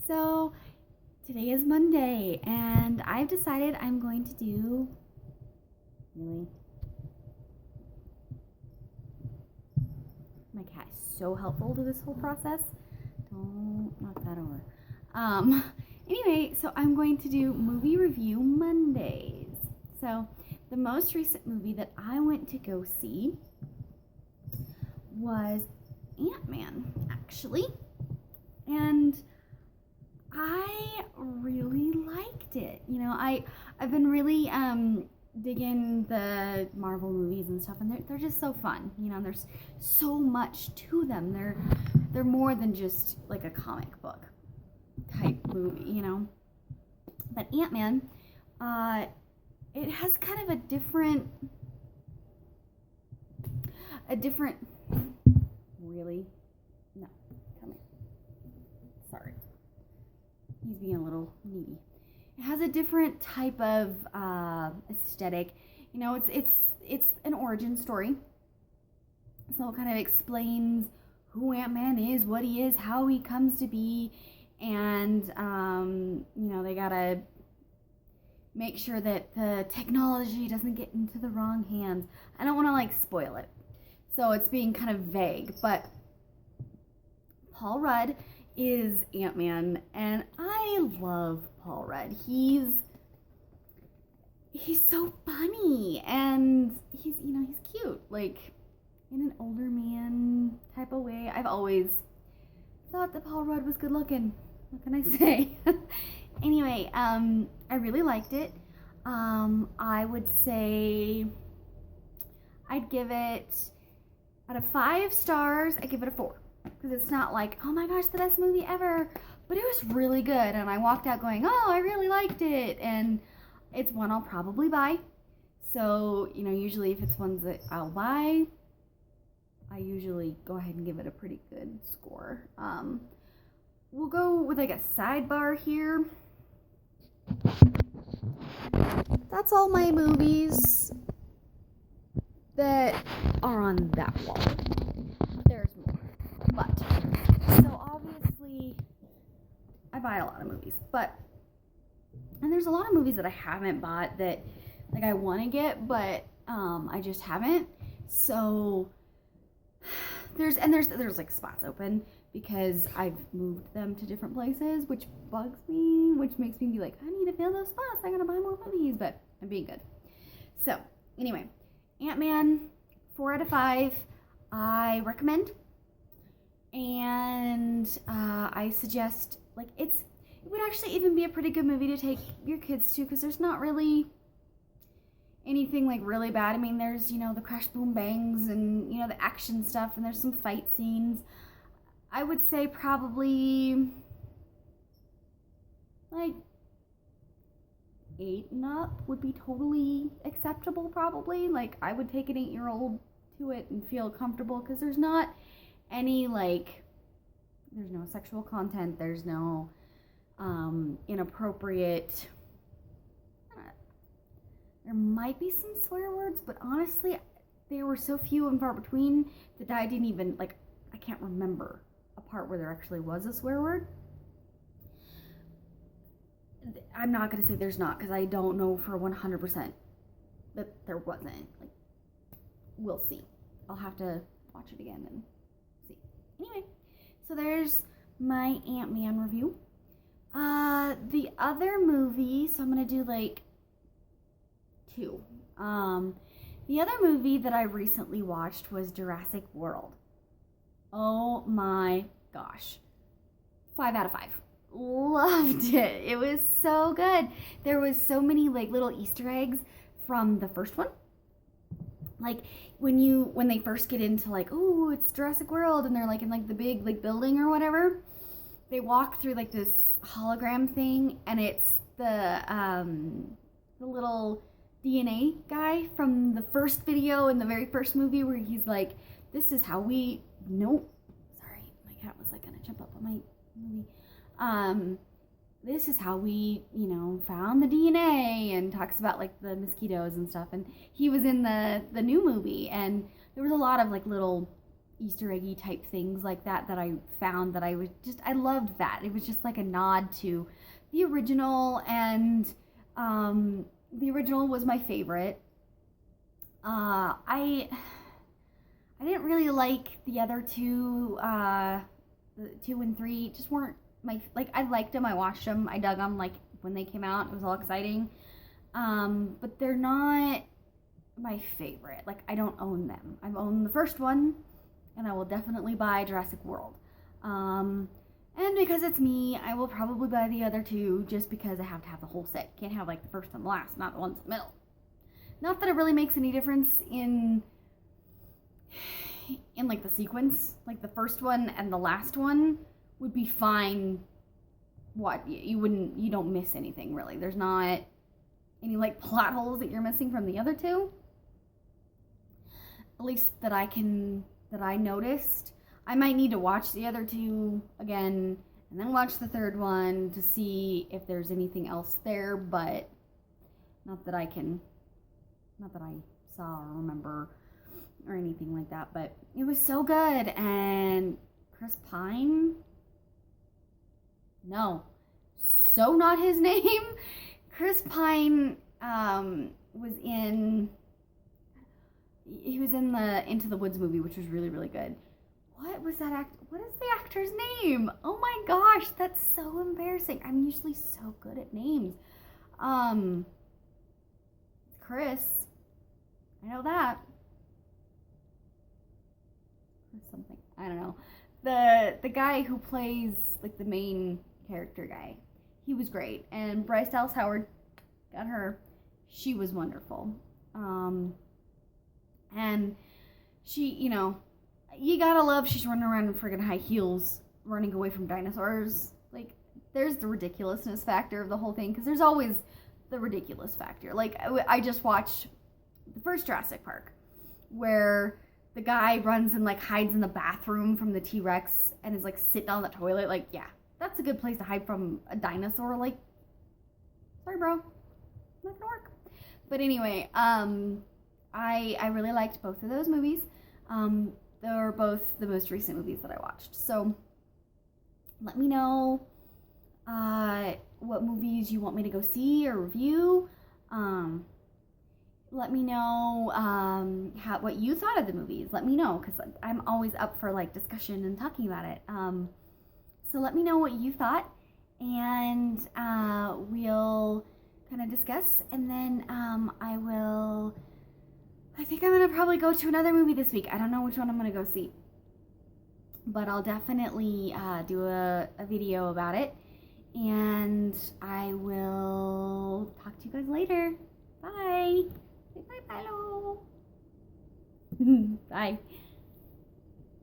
So today is Monday, and I've decided I'm going to do. Really? My cat is so helpful to this whole process. Don't knock that over. Anyway, so I'm going to do movie review Mondays. So the most recent movie that I went to go see was Ant-Man, actually. And I really liked it. I've been really digging the Marvel movies and stuff, and they're just so fun. There's so much to them. They're more than just like a comic book type movie. But Ant-Man, it has kind of a different really. No, come here. Sorry. He's being a little needy. It has a different type of aesthetic. It's an origin story. So it kind of explains who Ant-Man is, what he is, how he comes to be, and they gotta make sure that the technology doesn't get into the wrong hands. I don't want to spoil it, so it's being kind of vague. But Paul Rudd is Ant-Man, and I love Paul Rudd. He's so funny, and he's cute, in an older man type of way. I've always thought that Paul Rudd was good looking. What can I say? Anyway, I really liked it. I would say I'd give it, out of 5 stars, I give it a 4. Because it's not like, oh my gosh, the best movie ever. But it was really good. And I walked out going, oh, I really liked it. And it's one I'll probably buy. So, usually if it's ones that I'll buy, I usually go ahead and give it a pretty good score. We'll go with a sidebar here. That's all my movies that are on that wall. There's more. But, so obviously, I buy a lot of movies, and there's a lot of movies that I haven't bought that, I want to get, but, I just haven't. So, there's spots open, because I've moved them to different places, which bugs me, which makes me be like, I need to fill those spots, I gotta buy more movies, but I'm being good. So, anyway, Ant-Man, 4 out of 5, I recommend. And I suggest, it would actually even be a pretty good movie to take your kids to, because there's not really anything really bad. I mean, there's the crash boom bangs and the action stuff, and there's some fight scenes. I would say probably 8 and up would be totally acceptable. Probably I would take an 8-year-old to it and feel comfortable, because there's not any there's no sexual content, there's no inappropriate, there might be some swear words, but honestly they were so few and far between that I didn't even I can't remember a part where there actually was a swear word. I'm not going to say there's not, because I don't know for 100% that there wasn't. We'll see. I'll have to watch it again and see. Anyway, so there's my Ant-Man review. The other movie, so I'm gonna do 2. The other movie that I recently watched was Jurassic World. Oh my gosh. 5 out of 5. Loved it. It was so good. There was so many little Easter eggs from the first one. When they first get into oh, it's Jurassic World, and they're in the big building or whatever, they walk through this hologram thing, and it's the little DNA guy from the first video in the very first movie, where he's this is how we sorry, my cat was gonna jump up on my movie. This is how we, found the DNA, and talks about the mosquitoes and stuff. And he was in the new movie, and there was a lot of little Easter eggy type things like that I found that I loved that. It was just like a nod to the original, and the original was my favorite. I didn't really like the other two, 2 and 3 just weren't like, I liked them, I watched them, I dug them, like, when they came out, it was all exciting. But they're not my favorite. Like, I don't own them. I've owned the first one, and I will definitely buy Jurassic World. And because it's me, I will probably buy the other two just because I have to have the whole set. Can't have like the first and the last, not the ones in the middle. Not that it really makes any difference in like the sequence. Like the first one and the last one would be fine. You don't miss anything really. There's not any like plot holes that you're missing from the other two. At least that I noticed. I might need to watch the other two again and then watch the third one to see if there's anything else there, but not that I saw or remember or anything like that. But it was so good. And Chris Pine, no, so not his name. Chris Pine he was in the Into the Woods movie, which was really, really good. What was that what is the actor's name? Oh my gosh, that's so embarrassing. I'm usually so good at names. It's Chris. I know that. Or something. I don't know. The guy who plays like the main character guy. He was great. And Bryce Dallas Howard, got her. She was wonderful. And she, you gotta love she's running around in friggin' high heels, running away from dinosaurs. Like, there's the ridiculousness factor of the whole thing, because there's always the ridiculous factor. Like, I just watched the first Jurassic Park, where the guy runs and, like, hides in the bathroom from the T-Rex and is, like, sitting on the toilet. Like, yeah, that's a good place to hide from a dinosaur. Like, sorry, bro. Not gonna work. But anyway, I really liked both of those movies. They're both the most recent movies that I watched. So let me know what movies you want me to go see or review. Let me know what you thought of the movies. Let me know, because I'm always up for like discussion and talking about it. So let me know what you thought, and we'll kind of discuss, and then I think I'm going to probably go to another movie this week. I don't know which one I'm going to go see, but I'll definitely do a video about it, and I will talk to you guys later. Bye. Bye, hello. Bye.